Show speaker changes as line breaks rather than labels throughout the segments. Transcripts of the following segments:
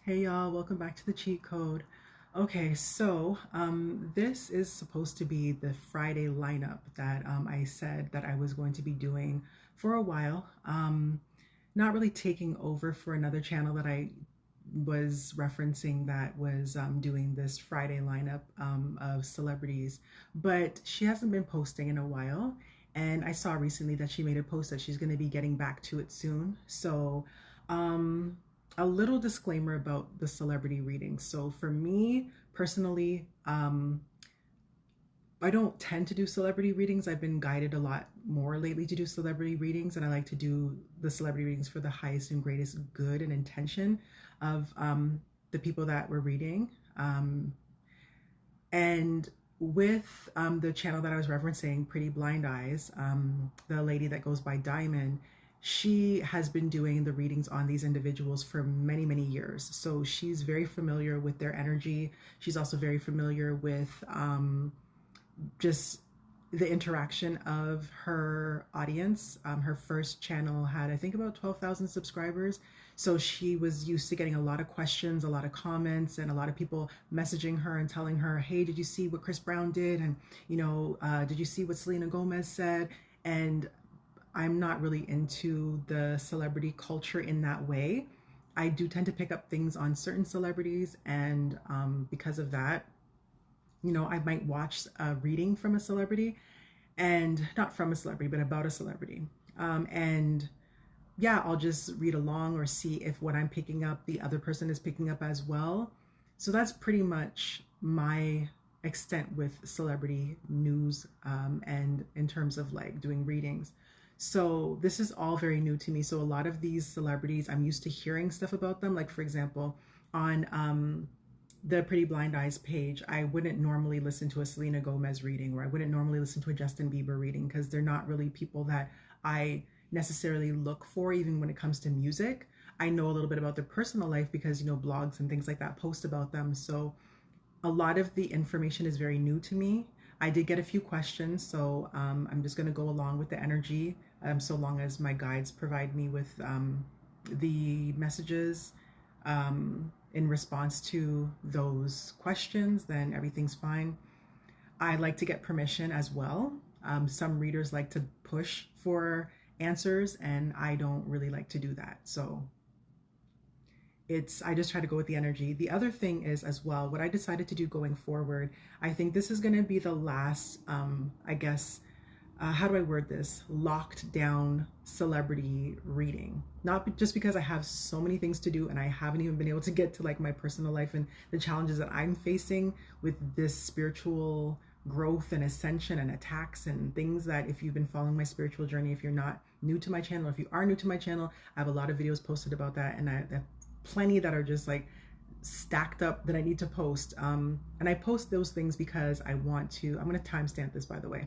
Hey y'all, welcome back to the cheat code. Okay, so this is supposed to be the Friday lineup that I said that I was going to be doing for a while. Not really taking over for another channel that I was referencing that was doing this Friday lineup of celebrities, but she hasn't been posting in a while. And I saw recently that she made a post that she's going to be getting back to it soon. So, um, a little disclaimer about the celebrity readings. So, for me personally, I don't tend to do celebrity readings. I've been guided a lot more lately to do celebrity readings, and I like to do the celebrity readings for the highest and greatest good and intention of the people that we're reading. And with the channel that I was referencing, Pretty Blind Eyes, the lady that goes by Diamond, she has been doing the readings on these individuals for many, many years. So she's very familiar with their energy. She's also very familiar with just the interaction of her audience. Her first channel had, I think, about 12,000 subscribers. So she was used to getting a lot of questions, a lot of comments, and a lot of people messaging her and telling her, hey, did you see what Chris Brown did? And, did you see what Selena Gomez said? And I'm not really into the celebrity culture in that way. I do tend to pick up things on certain celebrities, and because of that, I might watch a reading from a celebrity, and not from a celebrity, but about a celebrity. And yeah, I'll just read along or see if what I'm picking up, the other person is picking up as well. So that's pretty much my extent with celebrity news, and in terms of like doing readings. So this is all very new to me. So a lot of these celebrities, I'm used to hearing stuff about them. Like, for example, on the Pretty Blind Eyes page, I wouldn't normally listen to a Selena Gomez reading, or I wouldn't normally listen to a Justin Bieber reading, because they're not really people that I necessarily look for, even when it comes to music. I know a little bit about their personal life because, blogs and things like that post about them. So a lot of the information is very new to me. I did get a few questions, so I'm just going to go along with the energy, so long as my guides provide me with the messages in response to those questions, then everything's fine. I like to get permission as well. Some readers like to push for answers, and I don't really like to do that. So I just try to go with the energy. The other thing is, as well, what I decided to do going forward, I think this is going to be the last, I guess, how do I word this? Locked down celebrity reading. Not just because I have so many things to do and I haven't even been able to get to like my personal life and the challenges that I'm facing with this spiritual growth and ascension and attacks and things that, if you've been following my spiritual journey, if you're not new to my channel, if you are new to my channel, I have a lot of videos posted about that, and I have plenty that are just like stacked up that I need to post. And I post those things because I'm going to timestamp this, by the way.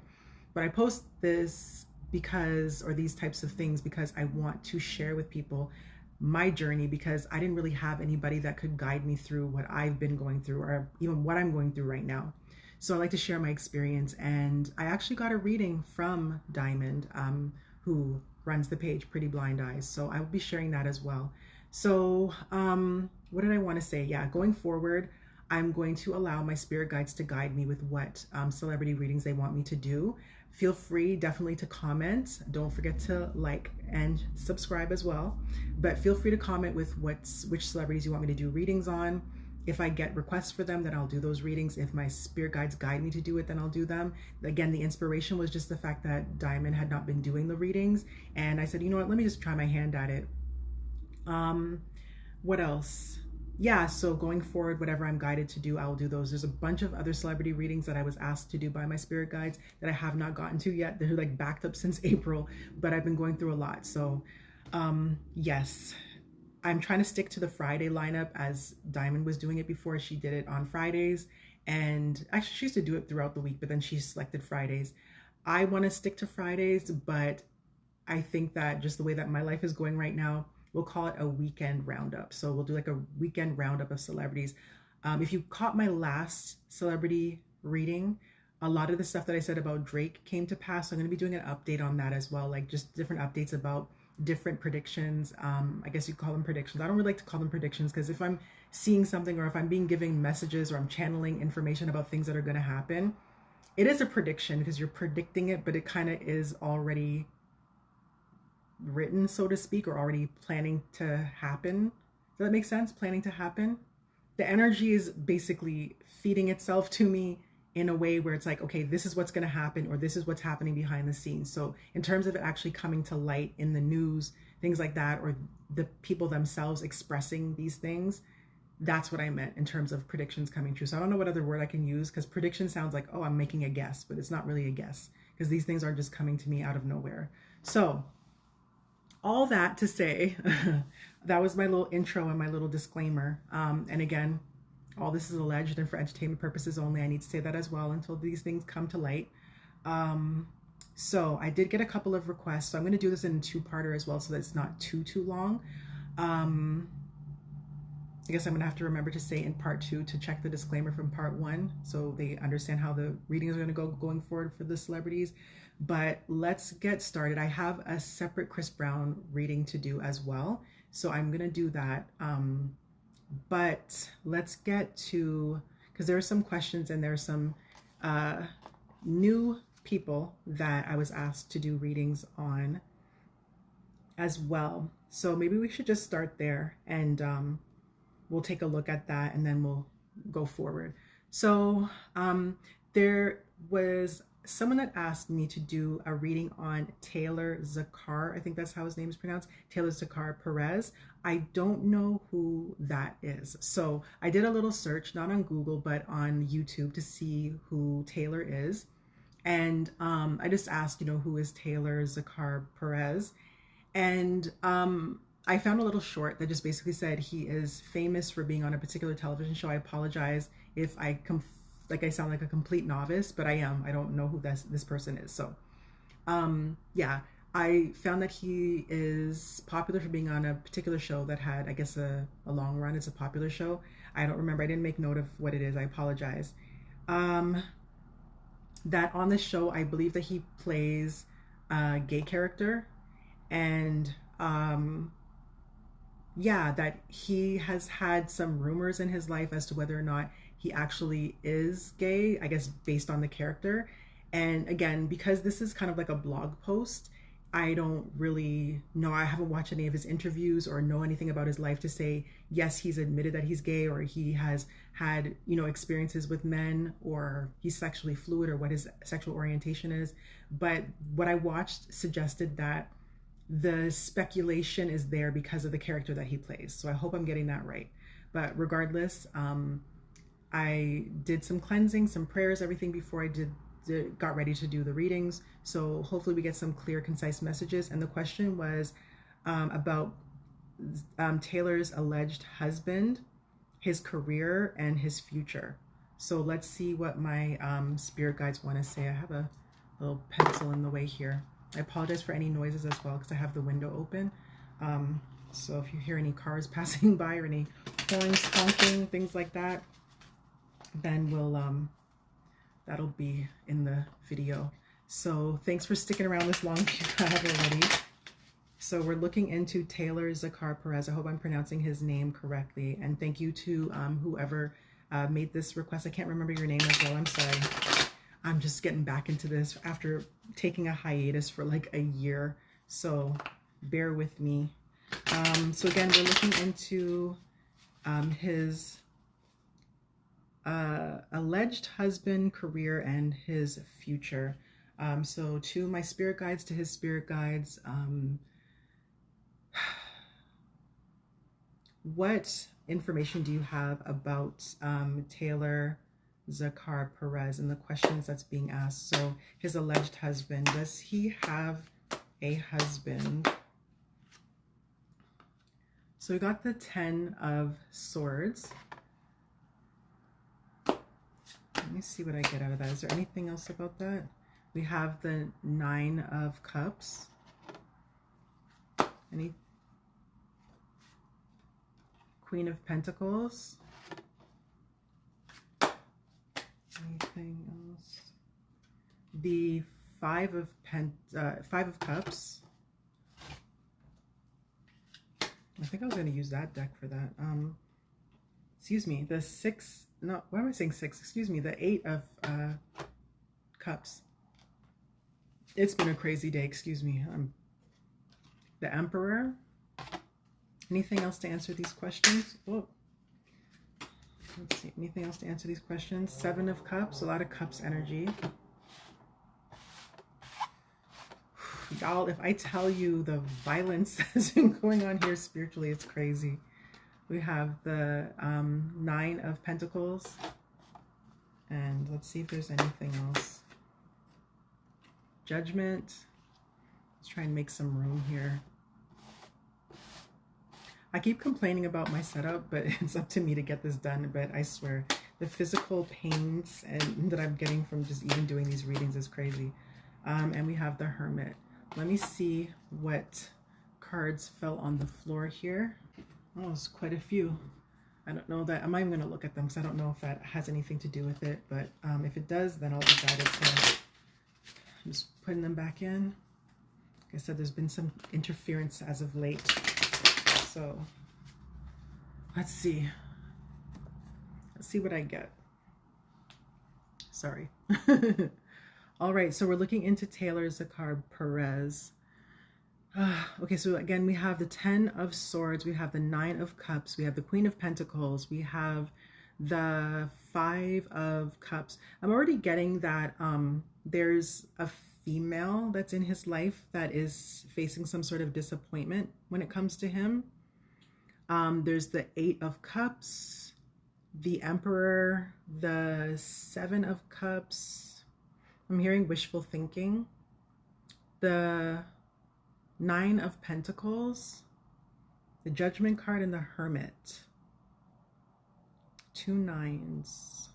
But I post this because, or these types of things, because I want to share with people my journey, because I didn't really have anybody that could guide me through what I've been going through, or even what I'm going through right now. So I like to share my experience, and I actually got a reading from Diamond, who runs the page Pretty Blind Eyes. So I will be sharing that as well. So what did I want to say? Yeah, going forward, I'm going to allow my spirit guides to guide me with what celebrity readings they want me to do. Feel free definitely to comment. Don't forget to like and subscribe as well. But feel free to comment with which celebrities you want me to do readings on. If I get requests for them, then I'll do those readings. If my spirit guides guide me to do it, then I'll do them. Again, the inspiration was just the fact that Diamond had not been doing the readings. And I said, you know what, let me just try my hand at it. What else? Yeah, so going forward, whatever I'm guided to do, I will do those. There's a bunch of other celebrity readings that I was asked to do by my spirit guides that I have not gotten to yet. They're like backed up since April, but I've been going through a lot. So yes, I'm trying to stick to the Friday lineup as Diamond was doing it before. She did it on Fridays, and actually she used to do it throughout the week, but then she selected Fridays. I want to stick to Fridays, but I think that just the way that my life is going right now, we'll call it a weekend roundup. So we'll do like a weekend roundup of celebrities. If you caught my last celebrity reading, a lot of the stuff that I said about Drake came to pass. So I'm going to be doing an update on that as well, like just different updates about different predictions. I guess you call them predictions. I don't really like to call them predictions, because if I'm seeing something, or if I'm being given messages, or I'm channeling information about things that are going to happen, it is a prediction because you're predicting it, but it kind of is already written, so to speak, or already planning to happen. Does that make sense? Planning to happen. The energy is basically feeding itself to me in a way where it's like, okay, this is what's going to happen, or this is what's happening behind the scenes. So in terms of it actually coming to light in the news, things like that, or the people themselves expressing these things, that's what I meant in terms of predictions coming true. So I don't know what other word I can use, because prediction sounds like, oh, I'm making a guess, but it's not really a guess, because these things are just coming to me out of nowhere. So all that to say, that was my little intro and my little disclaimer. And again, all this is alleged and for entertainment purposes only. I need to say that as well until these things come to light. So I did get a couple of requests. So I'm going to do this in a two-parter as well, so that it's not too long. I guess I'm going to have to remember to say in part 2 to check the disclaimer from part 1, so they understand how the readings are going to go going forward for the celebrities. But let's get started. I have a separate Chris Brown reading to do as well, so I'm going to do that. But let's get to, because there are some questions and there are some new people that I was asked to do readings on as well. So maybe we should just start there, and we'll take a look at that, and then we'll go forward. So there was someone that asked me to do a reading on Taylor Zakhar. I think that's how his name is pronounced. Taylor Zakhar Perez. I don't know who that is. So I did a little search, not on Google, but on YouTube, to see who Taylor is. And I just asked, who is Taylor Zakhar Perez? And I found a little short that just basically said he is famous for being on a particular television show. I apologize if I sound like a complete novice, but I am. I don't know who this person is. So yeah, I found that he is popular for being on a particular show that had, I guess, a long run. It's a popular show. I don't remember. I didn't make note of what it is. I apologize. That on the show, I believe that he plays a gay character, and yeah, that he has had some rumors in his life as to whether or not he actually is gay, I guess based on the character. And again, because this is kind of like a blog post, I don't really know. I haven't watched any of his interviews or know anything about his life to say, yes, he's admitted that he's gay, or he has had, experiences with men, or he's sexually fluid, or what his sexual orientation is. But what I watched suggested that the speculation is there because of the character that he plays. So I hope I'm getting that right. But regardless, I did some cleansing, some prayers, everything before I got ready to do the readings. So hopefully we get some clear, concise messages. And the question was about Taylor's alleged husband, his career, and his future. So let's see what my spirit guides want to say. I have a little pencil in the way here. I apologize for any noises as well, because I have the window open. So if you hear any cars passing by, or any horns honking, things like that, then that'll be in the video. So thanks for sticking around this long if you have already. So we're looking into Taylor Zakhar Perez. I hope I'm pronouncing his name correctly. And thank you to whoever made this request. I can't remember your name as well. I'm sorry. I'm just getting back into this after taking a hiatus for like a year. So bear with me. So again, we're looking into his alleged husband, career, and his future. So to my spirit guides, to his spirit guides, what information do you have about Taylor Zakhar Perez and the questions that's being asked? So his alleged husband, does he have a husband? So we got the 10 of Swords. Let me see what I get out of that. Is there anything else about that? We have the 9 of Cups. Any Queen of Pentacles. Anything else? The 5 of Cups. I think I was going to use that deck for that. Excuse me, the six, no, why am I saying six? Excuse me, the 8 of cups. It's been a crazy day, excuse me. The Emperor. Anything else to answer these questions? Whoa. Let's see, anything else to answer these questions? 7 of Cups, a lot of Cups energy. Y'all, if I tell you the violence that's been going on here spiritually, it's crazy. We have the 9 of Pentacles. And let's see if there's anything else. Judgment. Let's try and make some room here. I keep complaining about my setup, but it's up to me to get this done. But I swear, the physical pains that I'm getting from just even doing these readings is crazy. And we have the Hermit. Let me see what cards fell on the floor here. Oh, it's quite a few. I don't know that, I'm not even going to look at them because I don't know if that has anything to do with it. But if it does, then I'll be guided to just putting them back in. Like I said, there's been some interference as of late. So let's see. Let's see what I get. Sorry. All right, so we're looking into Taylor, Zakhar, Perez. Okay, so again, we have the 10 of Swords, we have the 9 of Cups, we have the Queen of Pentacles, we have the 5 of Cups. I'm already getting that there's a female that's in his life that is facing some sort of disappointment when it comes to him. There's the 8 of Cups, the Emperor, the 7 of Cups. I'm hearing wishful thinking. The 9 of Pentacles, the Judgment card, and the Hermit. 2 9s.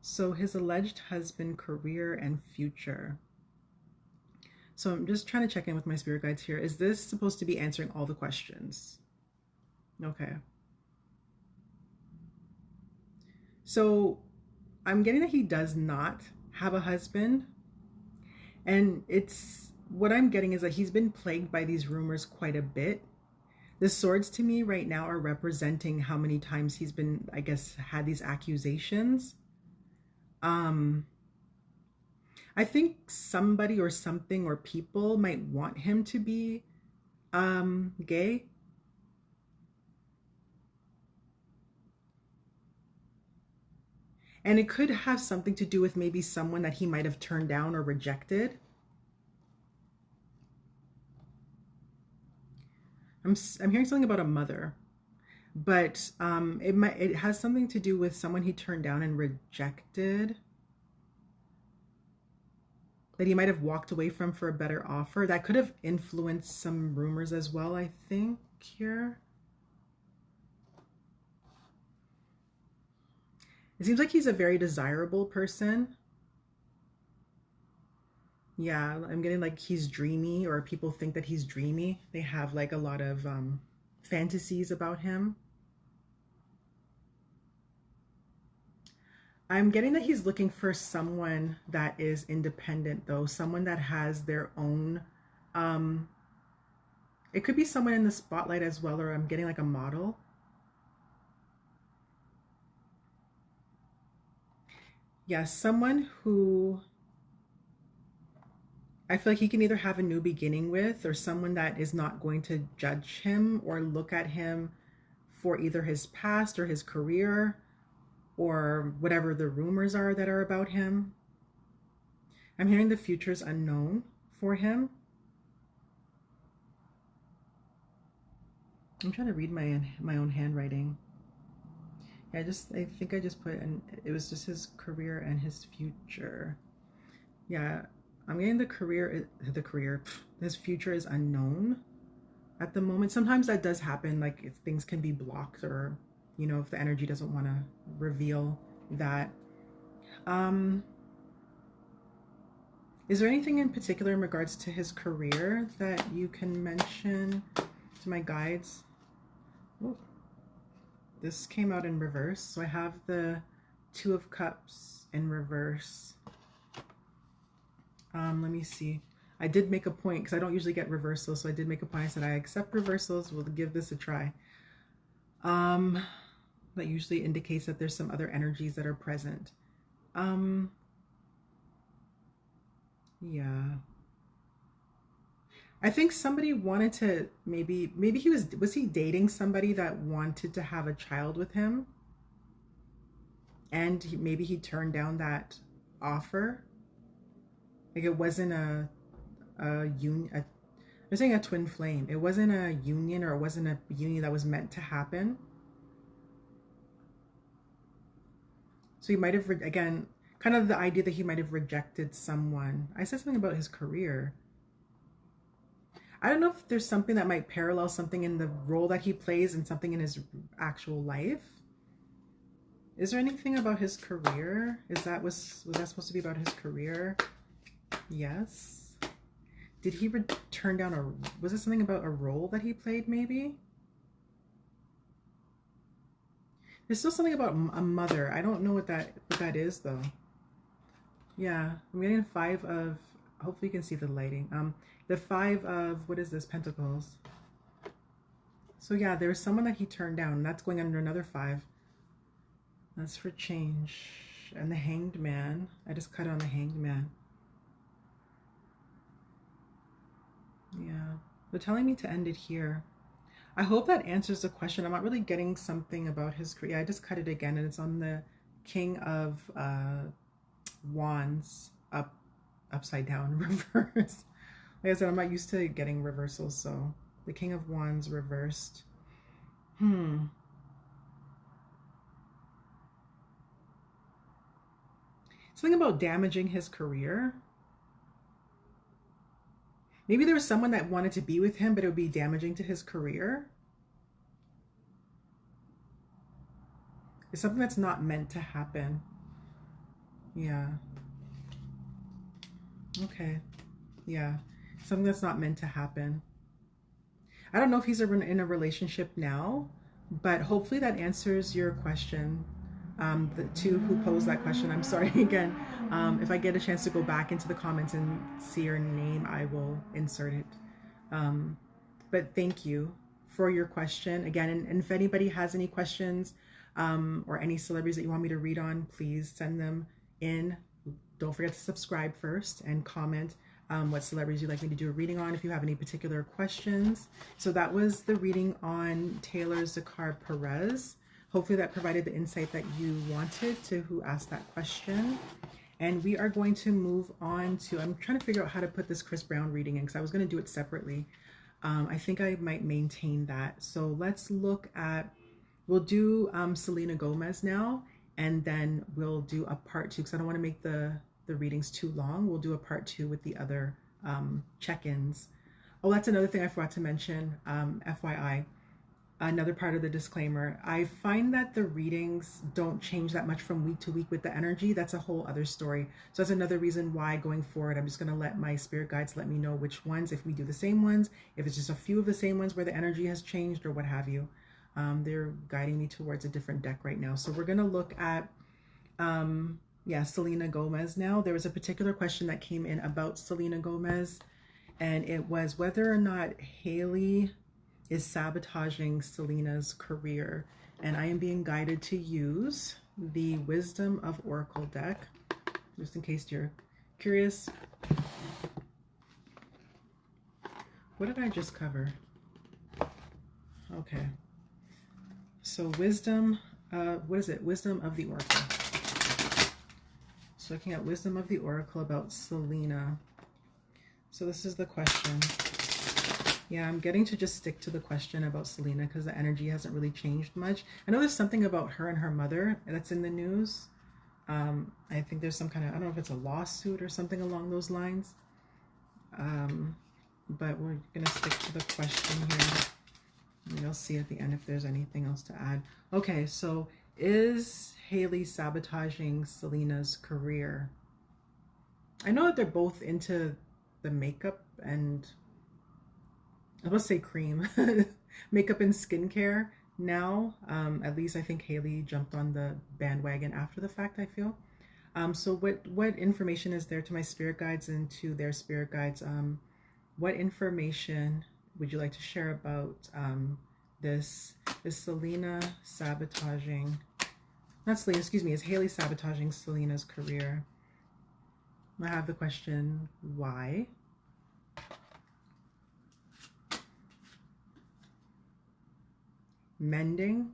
So his alleged husband, career, and future. So I'm just trying to check in with my spirit guides here. Is this supposed to be answering all the questions? Okay. So I'm getting that he does not have a husband. And it's, what I'm getting is that he's been plagued by these rumors quite a bit. The swords to me right now are representing how many times he's been, I guess, had these accusations. I think somebody or something or people might want him to be gay. And it could have something to do with maybe someone that he might have turned down or rejected. I'm hearing something about a mother, but it has something to do with someone he turned down and rejected, that he might have walked away from for a better offer. That could have influenced some rumors as well, I think, here. It seems like he's a very desirable person. Yeah, I'm getting like he's dreamy, or people think that he's dreamy. They have like a lot of fantasies about him. I'm getting that he's looking for someone that is independent, though. Someone that has their own... it could be someone in the spotlight as well, or I'm getting like a model. Yeah, someone who I feel like he can either have a new beginning with, or someone that is not going to judge him or look at him for either his past or his career or whatever the rumors are that are about him. I'm hearing the future is unknown for him. I'm trying to read my own handwriting. Yeah, I think I just put, and it was just his career and his future. Yeah, I'm getting his future is unknown at the moment. Sometimes that does happen, like if things can be blocked, or, you know, if the energy doesn't want to reveal that. Is there anything in particular in regards to his career that you can mention to my guides? Oh, this came out in reverse. So I have the 2 of Cups in reverse. Let me see. I did make a point because I don't usually get reversals, so I did make a point. I said I accept reversals. We'll give this a try. That usually indicates that there's some other energies that are present. Yeah. I think somebody wanted to maybe he was he dating somebody that wanted to have a child with him, and maybe he turned down that offer. Like it wasn't a union. I'm saying a twin flame. It wasn't a union, or it wasn't a union that was meant to happen. So he might have, again, kind of the idea that he might have rejected someone. I said something about his career. I don't know if there's something that might parallel something in the role that he plays and something in his actual life. Is there anything about his career? Was that supposed to be about his career? Yes. Did he turn down was it something about a role that he played maybe? There's still something about a mother. I don't know what that is though. Yeah, I'm getting 5 of, hopefully you can see the lighting. The 5 of, what is this, Pentacles. So yeah, there was someone that he turned down. That's going under another 5. That's for change. And the Hanged Man. I just cut on the Hanged Man. Yeah, they're telling me to end it here. I hope that answers the question. I'm not really getting something about his career. I just cut it again, and it's on the King of Wands upside down reverse. Like I said, I'm not used to getting reversals, so the King of Wands reversed. Something about damaging his career. Maybe there was someone that wanted to be with him, but it would be damaging to his career. It's something that's not meant to happen. Yeah. Okay. Yeah. Something that's not meant to happen. I don't know if he's in a relationship now, but hopefully that answers your question. The 2 who posed that question, I'm sorry again. If I get a chance to go back into the comments and see your name, I will insert it. But thank you for your question. Again, and if anybody has any questions or any celebrities that you want me to read on, please send them in. Don't forget to subscribe first and comment what celebrities you'd like me to do a reading on if you have any particular questions. So that was the reading on Taylor Zakhar Perez. Hopefully that provided the insight that you wanted to who asked that question. And we are going to move on to, I'm trying to figure out how to put this Chris Brown reading in because I was going to do it separately. I think I might maintain that. So let's look at, we'll do Selena Gomez now, and then we'll do a part 2 because I don't want to make the readings too long. We'll do a part 2 with the other check-ins. Oh, that's another thing I forgot to mention, FYI. Another part of the disclaimer, I find that the readings don't change that much from week to week with the energy. That's a whole other story. So that's another reason why going forward, I'm just going to let my spirit guides let me know which ones, if we do the same ones, if it's just a few of the same ones where the energy has changed or what have you. They're guiding me towards a different deck right now. So we're going to look at, Selena Gomez now. There was a particular question that came in about Selena Gomez, and it was whether or not Haley is sabotaging Selena's career. And I am being guided to use the Wisdom of Oracle deck, just in case you're curious. What did I just cover? Okay. So Wisdom, what is it? Wisdom of the Oracle. So looking at Wisdom of the Oracle about Selena. So this is the question. Yeah, I'm getting to just stick to the question about Selena because the energy hasn't really changed much. I know there's something about her and her mother that's in the news. I think there's some kind of, I don't know if it's a lawsuit or something along those lines. But we're going to stick to the question here. And you'll see at the end if there's anything else to add. Okay, so is Haley sabotaging Selena's career? I know that they're both into the makeup and I was going to say cream, makeup and skincare now. At least I think Haley jumped on the bandwagon after the fact, I feel. So what information is there to my spirit guides and to their spirit guides? What information would you like to share about this? Is Selena sabotaging? Not Selena, excuse me. Is Haley sabotaging Selena's career? I have the question, why? Mending.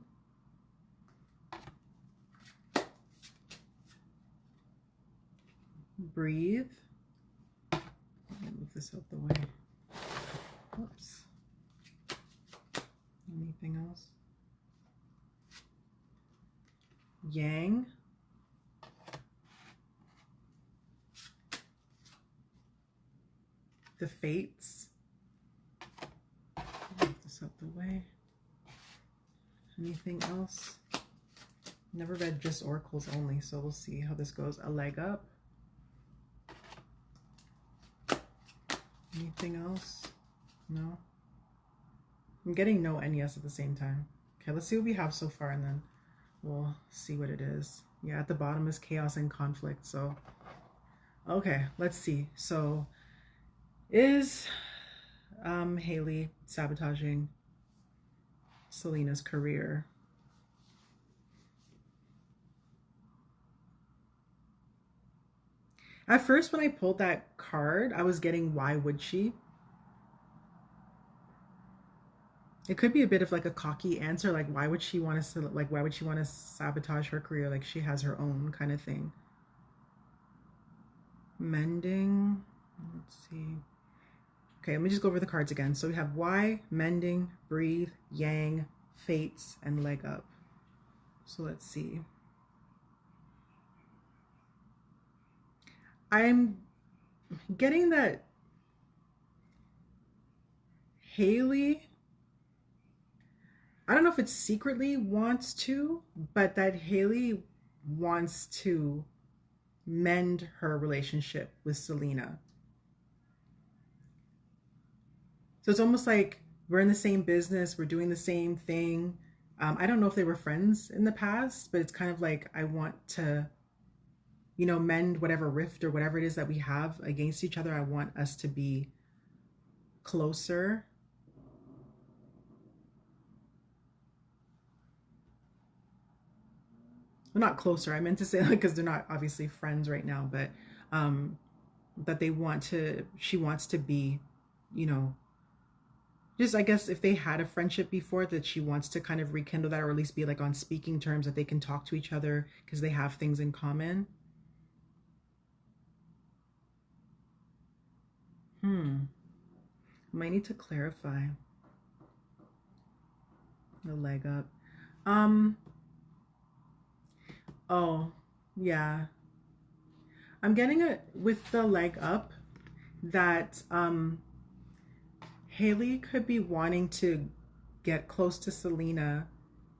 Breathe. Let me move this out the way. Whoops. Anything else? Yang. The fates. Move this out the way. Anything else? Never read just oracles only, so we'll see how this goes. A leg up. Anything else? No? I'm getting no and yes at the same time. Okay, let's see what we have so far and then we'll see what it is. Yeah, at the bottom is chaos and conflict. So, okay, let's see. So, is Haley sabotaging Selena's career? At first, when I pulled that card, I was getting, why would she? It could be a bit of like a cocky answer, like why would she want to, like why would she want to sabotage her career? Like she has her own kind of thing. Mending. Let's see. Okay, let me just go over the cards again. So we have why, mending, breathe, yang, fates, and leg up. So let's see. I'm getting that Haley, I don't know if it's secretly wants to, but that Haley wants to mend her relationship with Selena. So it's almost like we're in the same business, we're doing the same thing. I don't know if they were friends in the past, but it's kind of like I want to, you know, mend whatever rift or whatever it is that we have against each other. I want us to be closer. Well, not closer. I meant to say, like, because they're not obviously friends right now, but that they want to, she wants to be, you know, just I guess if they had a friendship before, that she wants to kind of rekindle that, or at least be like on speaking terms, that they can talk to each other because they have things in common. Might need to clarify the leg up. Oh, yeah. I'm getting it with the leg up that Haley could be wanting to get close to Selena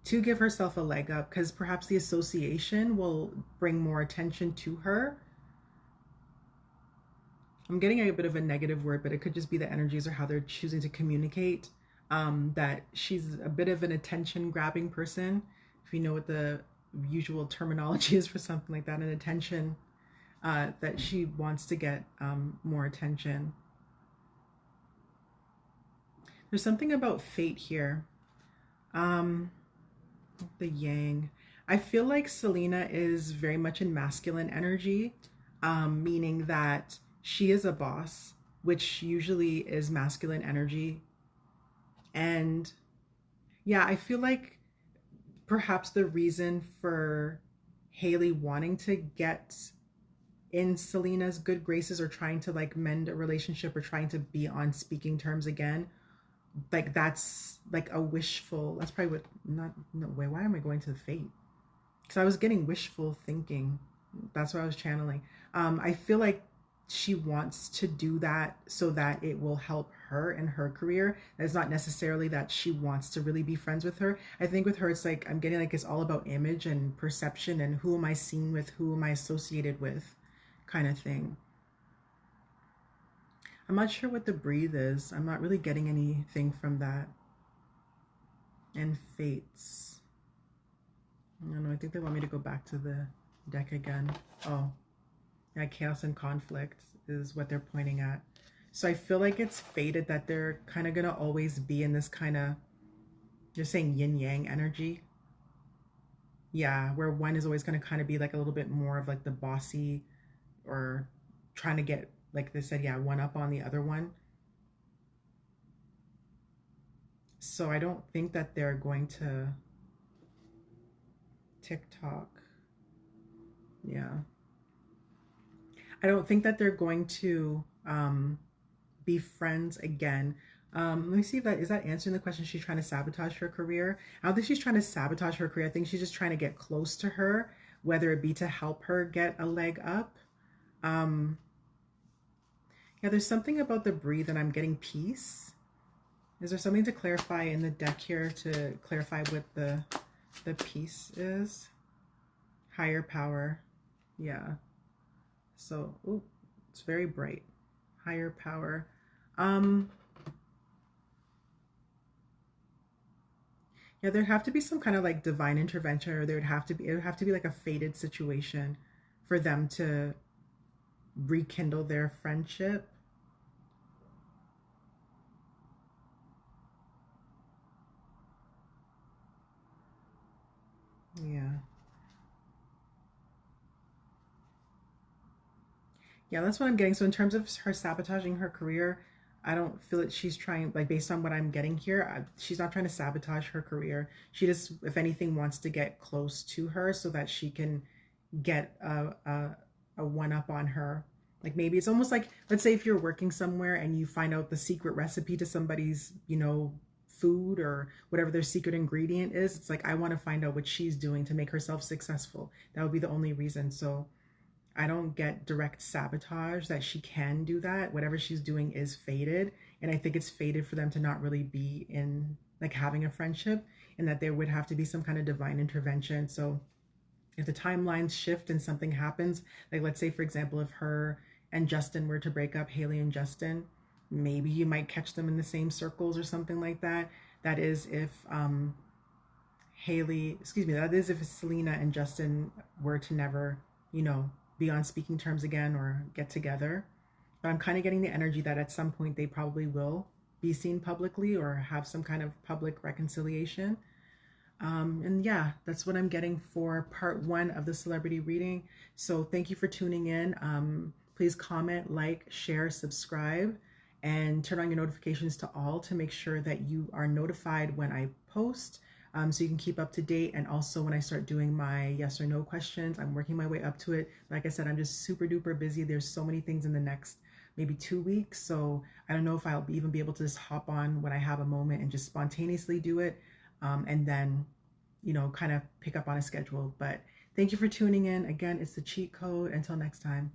to give herself a leg up, because perhaps the association will bring more attention to her. I'm getting a bit of a negative word, but it could just be the energies or how they're choosing to communicate. That she's a bit of an attention grabbing person. If you know what the usual terminology is for something like that, an attention, that she wants to get more attention. There's something about fate here. The yang. I feel like Selena is very much in masculine energy, meaning that she is a boss, which usually is masculine energy. And yeah, I feel like perhaps the reason for Haley wanting to get in Selena's good graces, or trying to like mend a relationship, or trying to be on speaking terms again, like that's like a wishful, that's probably what, not, no way, why am I going to the fate? Because I was getting wishful thinking. That's what I was channeling. I feel like she wants to do that so that it will help her in her career. It's not necessarily that she wants to really be friends with her. I think with her, it's like, I'm getting like it's all about image and perception and who am I seen with, who am I associated with, kind of thing. I'm not sure what the breathe is. I'm not really getting anything from that. And fates. I don't know. I think they want me to go back to the deck again. Oh, yeah, chaos and conflict is what they're pointing at. So I feel like it's fated that they're kind of going to always be in this kind of, you're saying yin yang energy. Yeah, where one is always going to kind of be like a little bit more of like the bossy or trying to get, like they said, yeah, one up on the other one. So I don't think that they're going to TikTok. Yeah. I don't think that they're going to be friends again. Let me see if that is that answering the question. She's trying to sabotage her career. I don't think she's trying to sabotage her career. I think she's just trying to get close to her, whether it be to help her get a leg up. Um, yeah, there's something about the breathe and I'm getting peace. Is there something to clarify in the deck here to clarify what the peace is? Higher power. Yeah. So, ooh, it's very bright. Higher power. Um, yeah, there'd have to be some kind of like divine intervention, or there would have to be, it would have to be like a fated situation for them to rekindle their friendship. Yeah. Yeah, that's what I'm getting. So in terms of her sabotaging her career, I don't feel that she's trying, like based on what I'm getting here, she's not trying to sabotage her career. She just, if anything, wants to get close to her so that she can get a one up on her. Like maybe it's almost like, let's say if you're working somewhere and you find out the secret recipe to somebody's, food or whatever their secret ingredient is. It's like, I want to find out what she's doing to make herself successful. That would be the only reason. So I don't get direct sabotage that she can do that. Whatever she's doing is fated. And I think it's fated for them to not really be in like having a friendship, and that there would have to be some kind of divine intervention. So if the timelines shift and something happens, like let's say, for example, if her and Justin were to break up, Haley and Justin, maybe you might catch them in the same circles or something like that. That is if that is if Selena and Justin were to never, be on speaking terms again or get together. But I'm kind of getting the energy that at some point they probably will be seen publicly or have some kind of public reconciliation. And yeah, that's what I'm getting for part one of the celebrity reading. So thank you for tuning in. Please comment, like, share, subscribe, and turn on your notifications to all to make sure that you are notified when I post, so you can keep up to date. And also when I start doing my yes or no questions, I'm working my way up to it. Like I said, I'm just super duper busy. There's so many things in the next maybe 2 weeks. So I don't know if I'll even be able to just hop on when I have a moment and just spontaneously do it. And then, kind of pick up on a schedule. But thank you for tuning in. Again, it's the cheat code. Until next time.